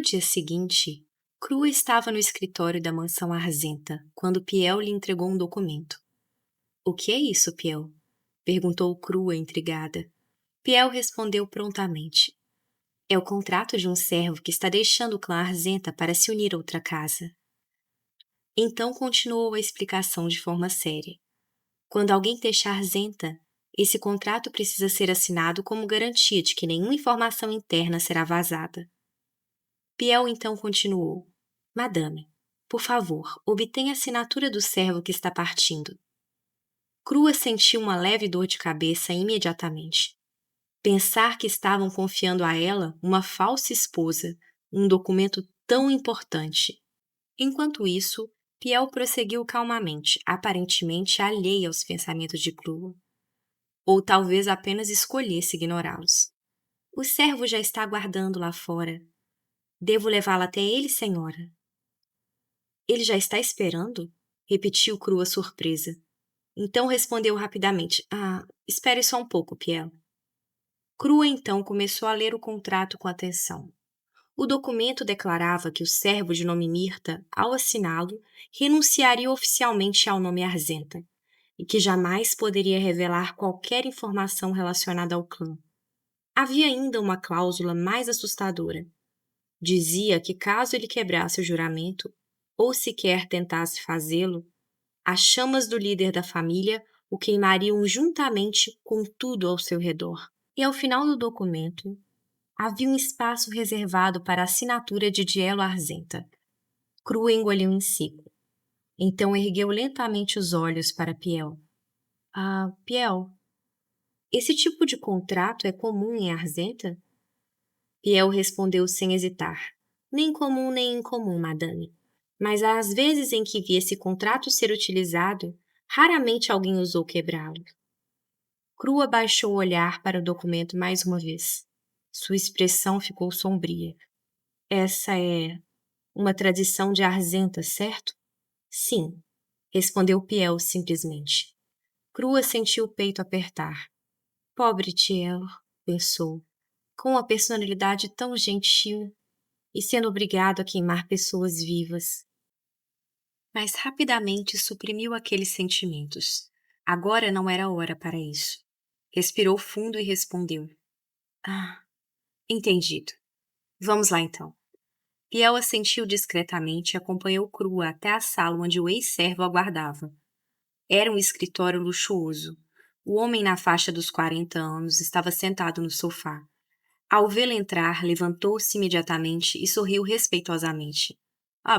dia seguinte, Crua estava no escritório da mansão Arzenta quando Piel lhe entregou um documento. O que é isso, Piel? Perguntou Crua, intrigada. Piel respondeu prontamente. É o contrato de um servo que está deixando o clã Arzenta para se unir a outra casa. Então continuou a explicação de forma séria. Quando alguém deixar Arzenta, esse contrato precisa ser assinado como garantia de que nenhuma informação interna será vazada. Piel então continuou. Madame, por favor, obtenha a assinatura do servo que está partindo. Crua sentiu uma leve dor de cabeça imediatamente. Pensar que estavam confiando a ela, uma falsa esposa, um documento tão importante. Enquanto isso, Piel prosseguiu calmamente, aparentemente alheia aos pensamentos de Crua. Ou talvez apenas escolhesse ignorá-los. O servo já está aguardando lá fora. Devo levá-lo até ele, senhora? Ele já está esperando? Repetiu Crua surpresa. Então respondeu rapidamente. Espere só um pouco, Piel. Crua então começou a ler o contrato com atenção. O documento declarava que o servo de nome Mirta, ao assiná-lo, renunciaria oficialmente ao nome Arzenta, e que jamais poderia revelar qualquer informação relacionada ao clã. Havia ainda uma cláusula mais assustadora. Dizia que caso ele quebrasse o juramento, ou sequer tentasse fazê-lo, as chamas do líder da família o queimariam juntamente com tudo ao seu redor. E ao final do documento, havia um espaço reservado para a assinatura de Dielo Arzenta. Crua engoliu em seco. Então ergueu lentamente os olhos para Piel. Piel, esse tipo de contrato é comum em Arzenta? Piel respondeu sem hesitar. Nem comum nem incomum, madame. Mas às vezes em que vi esse contrato ser utilizado, raramente alguém ousou quebrá-lo. Crua baixou o olhar para o documento mais uma vez. Sua expressão ficou sombria. Essa é uma tradição de Arzenta, certo? Sim, respondeu Piel simplesmente. Crua sentiu o peito apertar. Pobre Tiel, pensou, com uma personalidade tão gentil e sendo obrigado a queimar pessoas vivas. Mas rapidamente suprimiu aqueles sentimentos. Agora não era hora para isso. Respirou fundo e respondeu. Entendido. Vamos lá então. Piel assentiu discretamente e acompanhou Crua até a sala onde o ex-servo aguardava. Era um escritório luxuoso. O homem na faixa dos 40 anos estava sentado no sofá. Ao vê-la entrar, levantou-se imediatamente e sorriu respeitosamente.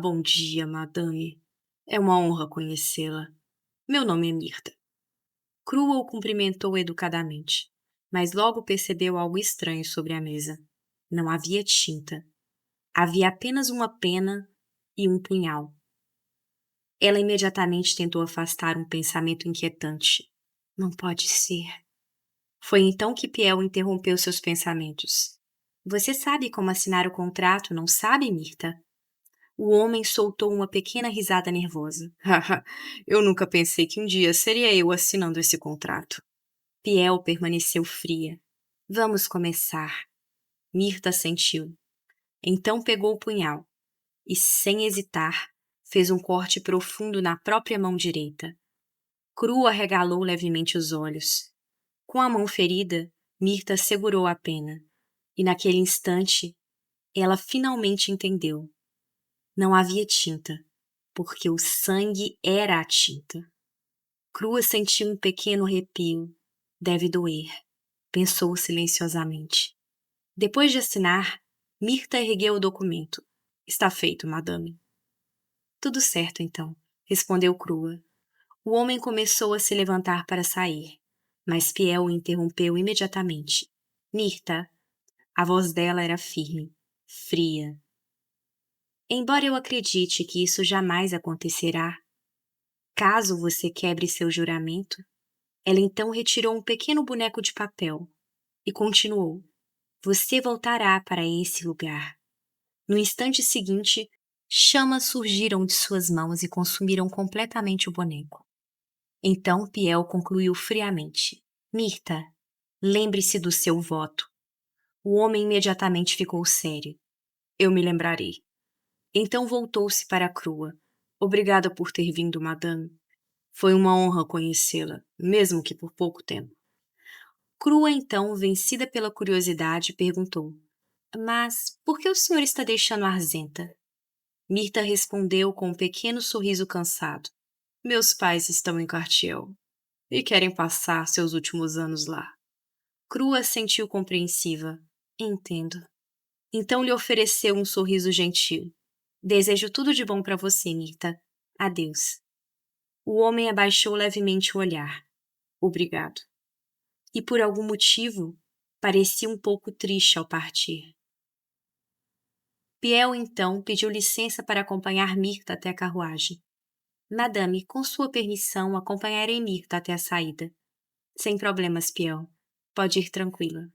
Bom dia, madame. É uma honra conhecê-la. Meu nome é Mirta. Crua o cumprimentou educadamente, mas logo percebeu algo estranho sobre a mesa. Não havia tinta. Havia apenas uma pena e um punhal. Ela imediatamente tentou afastar um pensamento inquietante. Não pode ser. Foi então que Piel interrompeu seus pensamentos. Você sabe como assinar o contrato, não sabe, Mirta? O homem soltou uma pequena risada nervosa. Eu nunca pensei que um dia seria eu assinando esse contrato. Piel permaneceu fria. Vamos começar. Mirta assentiu. Então pegou o punhal e, sem hesitar, fez um corte profundo na própria mão direita. Crua arregalou levemente os olhos. Com a mão ferida, Mirta segurou a pena. E naquele instante, ela finalmente entendeu. Não havia tinta, porque o sangue era a tinta. Crua sentiu um pequeno arrepio. Deve doer, pensou silenciosamente. Depois de assinar, Mirta ergueu o documento. Está feito, madame. Tudo certo, então, respondeu Crua. O homem começou a se levantar para sair, mas Piel o interrompeu imediatamente. Mirta, a voz dela era firme, fria. Embora eu acredite que isso jamais acontecerá, caso você quebre seu juramento, ela então retirou um pequeno boneco de papel e continuou. Você voltará para esse lugar. No instante seguinte, chamas surgiram de suas mãos e consumiram completamente o boneco. Então Piel concluiu friamente. Mirta, lembre-se do seu voto. O homem imediatamente ficou sério. Eu me lembrarei. Então voltou-se para a Crua. Obrigada por ter vindo, madame. Foi uma honra conhecê-la, mesmo que por pouco tempo. Crua, então, vencida pela curiosidade, perguntou: Mas por que o senhor está deixando Arzenta? Mirta respondeu com um pequeno sorriso cansado. Meus pais estão em Cartiel e querem passar seus últimos anos lá. Crua sentiu compreensiva. Entendo. Então lhe ofereceu um sorriso gentil. Desejo tudo de bom para você, Mirta. Adeus. O homem abaixou levemente o olhar. Obrigado. E por algum motivo, parecia um pouco triste ao partir. Piel, então, pediu licença para acompanhar Mirta até a carruagem. Madame, com sua permissão, acompanharei Mirta até a saída. Sem problemas, Piel. Pode ir tranquila.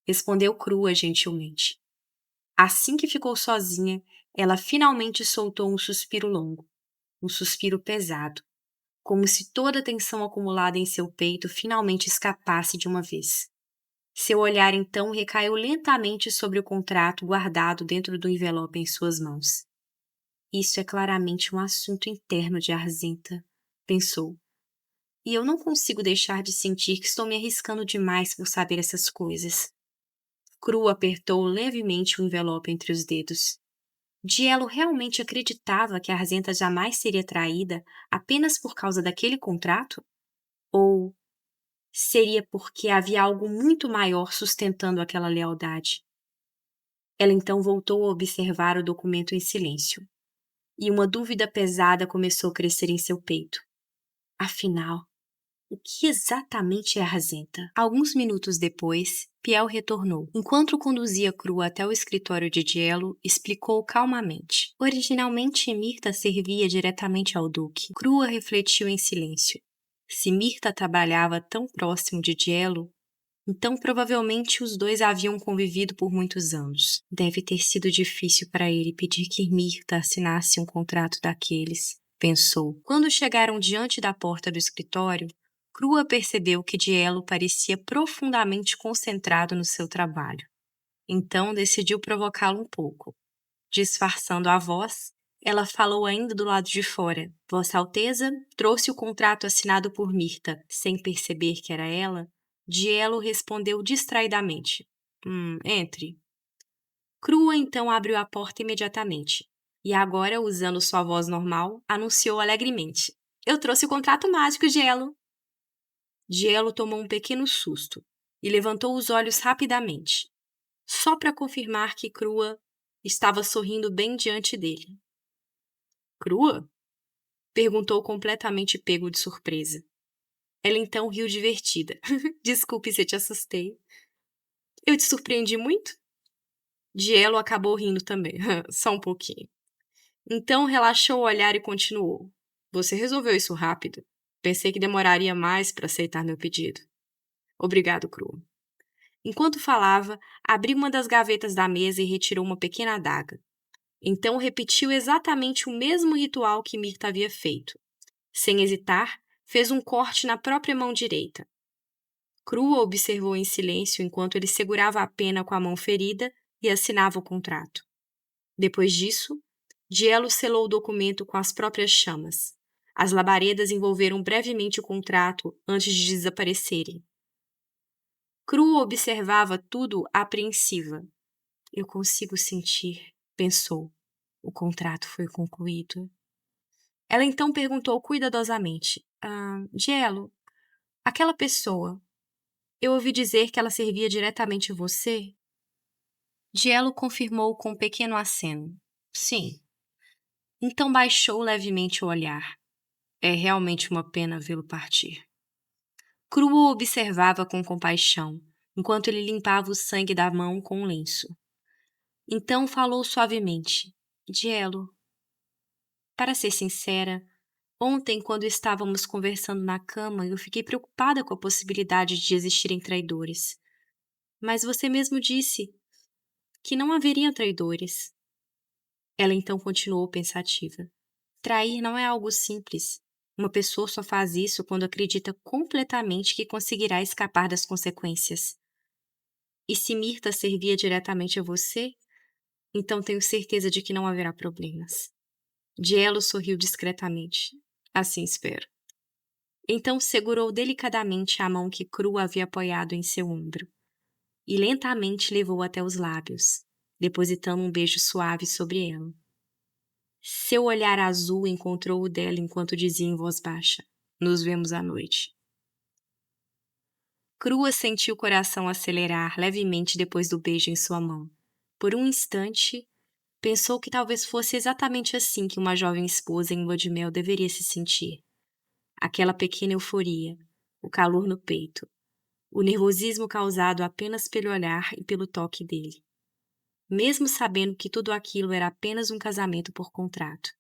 Respondeu Crua gentilmente. Assim que ficou sozinha, ela finalmente soltou um suspiro longo, um suspiro pesado, como se toda a tensão acumulada em seu peito finalmente escapasse de uma vez. Seu olhar então recaiu lentamente sobre o contrato guardado dentro do envelope em suas mãos. Isso é claramente um assunto interno de Arzenta, pensou. E eu não consigo deixar de sentir que estou me arriscando demais por saber essas coisas. Crua apertou levemente o envelope entre os dedos. Dielo realmente acreditava que Arzenta jamais seria traída apenas por causa daquele contrato? Ou seria porque havia algo muito maior sustentando aquela lealdade? Ela então voltou a observar o documento em silêncio. E uma dúvida pesada começou a crescer em seu peito. Afinal, o que exatamente é Arzenta? Alguns minutos depois, Piel retornou. Enquanto conduzia Crua até o escritório de Dielo, explicou calmamente. Originalmente, Mirta servia diretamente ao Duque. Crua refletiu em silêncio. Se Mirta trabalhava tão próximo de Dielo, então provavelmente os dois haviam convivido por muitos anos. Deve ter sido difícil para ele pedir que Mirta assinasse um contrato daqueles, pensou. Quando chegaram diante da porta do escritório, Crua percebeu que Dielo parecia profundamente concentrado no seu trabalho. Então decidiu provocá-lo um pouco. Disfarçando a voz, ela falou ainda do lado de fora. Vossa Alteza trouxe o contrato assinado por Mirta. Sem perceber que era ela, Dielo respondeu distraidamente. Entre. Crua então abriu a porta imediatamente. E agora, usando sua voz normal, anunciou alegremente. Eu trouxe o contrato mágico, Dielo. Dielo tomou um pequeno susto e levantou os olhos rapidamente, só para confirmar que Crua estava sorrindo bem diante dele. Crua? Perguntou completamente pego de surpresa. Ela então riu divertida. Desculpe se eu te assustei. Eu te surpreendi muito? Dielo acabou rindo também, só um pouquinho. Então relaxou o olhar e continuou. Você resolveu isso rápido. Pensei que demoraria mais para aceitar meu pedido. Obrigado, Crua. Enquanto falava, abriu uma das gavetas da mesa e retirou uma pequena adaga. Então repetiu exatamente o mesmo ritual que Mirta havia feito. Sem hesitar, fez um corte na própria mão direita. Crua observou em silêncio enquanto ele segurava a pena com a mão ferida e assinava o contrato. Depois disso, Dielo selou o documento com as próprias chamas. As labaredas envolveram brevemente o contrato antes de desaparecerem. Crua observava tudo apreensiva. Eu consigo sentir, pensou. O contrato foi concluído. Ela então perguntou cuidadosamente. Dielo, aquela pessoa, eu ouvi dizer que ela servia diretamente a você? Dielo confirmou com um pequeno aceno. Sim. Então baixou levemente o olhar. É realmente uma pena vê-lo partir. Crua o observava com compaixão, enquanto ele limpava o sangue da mão com um lenço. Então falou suavemente. Dielo, para ser sincera, ontem, quando estávamos conversando na cama, eu fiquei preocupada com a possibilidade de existirem traidores. Mas você mesmo disse que não haveriam traidores. Ela então continuou pensativa. Trair não é algo simples. Uma pessoa só faz isso quando acredita completamente que conseguirá escapar das consequências. E se Mirta servia diretamente a você, Então tenho certeza de que não haverá problemas. Dielo sorriu discretamente. Assim espero. Então segurou delicadamente a mão que Cru havia apoiado em seu ombro e lentamente levou até os lábios, depositando um beijo suave sobre ela. Seu olhar azul encontrou o dela enquanto dizia em voz baixa: "Nos vemos à noite." Crua sentiu o coração acelerar levemente depois do beijo em sua mão. Por um instante, pensou que talvez fosse exatamente assim que uma jovem esposa em lua de mel deveria se sentir. Aquela pequena euforia, o calor no peito, o nervosismo causado apenas pelo olhar e pelo toque dele. Mesmo sabendo que tudo aquilo era apenas um casamento por contrato,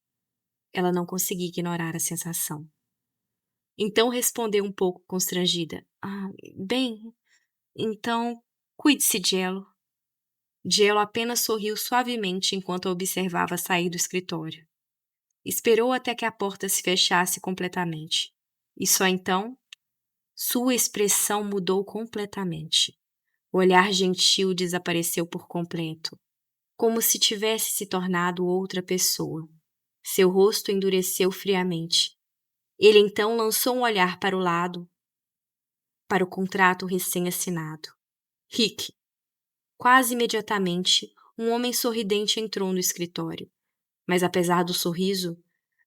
ela não conseguia ignorar a sensação. Então respondeu um pouco constrangida: bem, então, cuide-se, Dielo." Dielo apenas sorriu suavemente enquanto a observava sair do escritório. Esperou até que a porta se fechasse completamente. E só então, sua expressão mudou completamente. O olhar gentil desapareceu por completo, como se tivesse se tornado outra pessoa. Seu rosto endureceu friamente. Ele então lançou um olhar para o lado, para o contrato recém-assinado. Rick. Quase imediatamente, um homem sorridente entrou no escritório. Mas apesar do sorriso,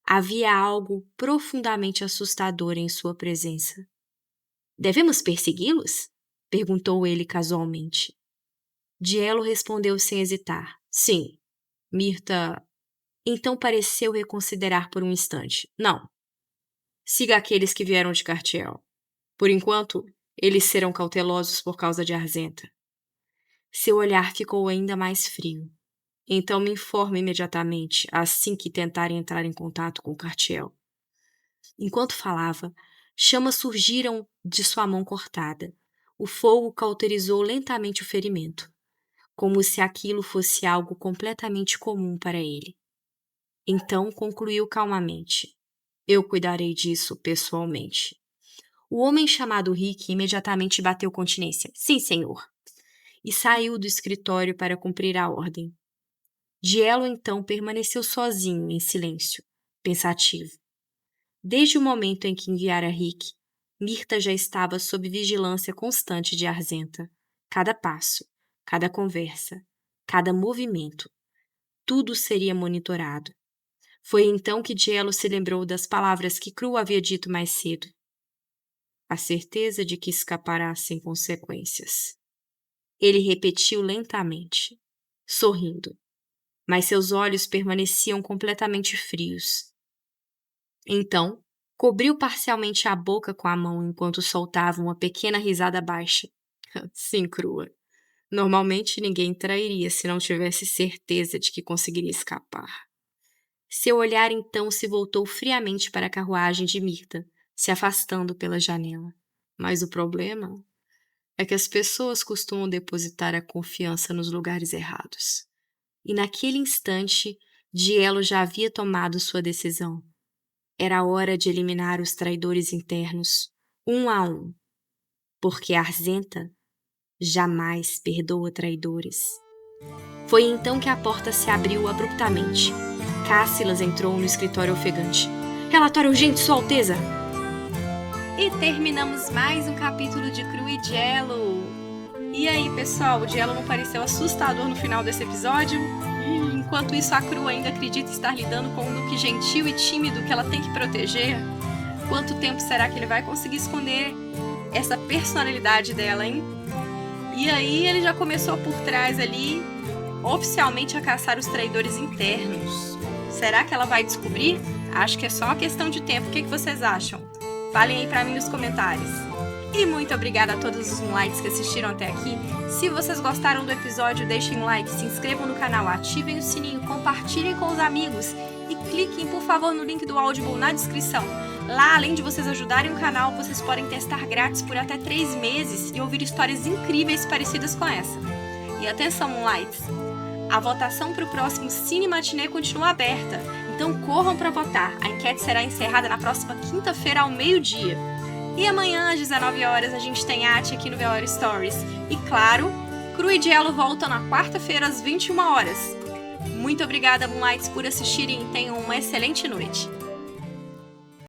havia algo profundamente assustador em sua presença. "Devemos persegui-los?" perguntou ele casualmente. Dielo respondeu sem hesitar: "Sim." Mirtha então pareceu reconsiderar por um instante. "Não. Siga aqueles que vieram de Cartiel. Por enquanto, eles serão cautelosos por causa de Arzenta." Seu olhar ficou ainda mais frio. "Então me informe imediatamente, assim que tentarem entrar em contato com Cartiel." Enquanto falava, chamas surgiram de sua mão cortada. O fogo cauterizou lentamente o ferimento, como se aquilo fosse algo completamente comum para ele. Então concluiu calmamente: "Eu cuidarei disso pessoalmente." O homem chamado Rick imediatamente bateu continência: "Sim, senhor." E saiu do escritório para cumprir a ordem. Dielo então permaneceu sozinho, em silêncio, pensativo. Desde o momento em que enviara Rick, Mirtha já estava sob vigilância constante de Arzenta. Cada passo, cada conversa, cada movimento, tudo seria monitorado. Foi então que Dielo se lembrou das palavras que Cru havia dito mais cedo. A certeza de que escapará sem consequências. Ele repetiu lentamente, sorrindo, mas seus olhos permaneciam completamente frios. Então, cobriu parcialmente a boca com a mão enquanto soltava uma pequena risada baixa. Sim, Crua. Normalmente ninguém trairia se não tivesse certeza de que conseguiria escapar. Seu olhar então se voltou friamente para a carruagem de Mirtha, se afastando pela janela. Mas o problema é que as pessoas costumam depositar a confiança nos lugares errados. E naquele instante, Dielo já havia tomado sua decisão. Era hora de eliminar os traidores internos, um a um, porque Arzenta jamais perdoa traidores. Foi então que a porta se abriu abruptamente. Cássilas entrou no escritório ofegante. "Relatório urgente, Sua Alteza!" E terminamos mais um capítulo de Cru e Dielo. E aí, pessoal, o Dielo não pareceu assustador no final desse episódio? Enquanto isso, a Cru ainda acredita estar lidando com um Duque gentil e tímido que ela tem que proteger? Quanto tempo será que ele vai conseguir esconder essa personalidade dela, hein? E aí ele já começou por trás ali, oficialmente a caçar os traidores internos. Será que ela vai descobrir? Acho que é só uma questão de tempo. O que vocês acham? Falem aí pra mim nos comentários. E muito obrigada a todos os moonlights que assistiram até aqui. Se vocês gostaram do episódio, deixem um like, se inscrevam no canal, ativem o sininho, compartilhem com os amigos e cliquem, por favor, no link do Audible na descrição. Lá, além de vocês ajudarem o canal, vocês podem testar grátis por até 3 meses e ouvir histórias incríveis parecidas com essa. E atenção, moonlights! A votação para o próximo Cine Matinê continua aberta, então corram para votar. A enquete será encerrada na próxima quinta-feira ao meio-dia. E amanhã, às 19 horas, a gente tem arte aqui no Velório Stories. E claro, Cru e Dielo voltam na quarta-feira às 21 horas. Muito obrigada, Moonlights, por assistirem e tenham uma excelente noite.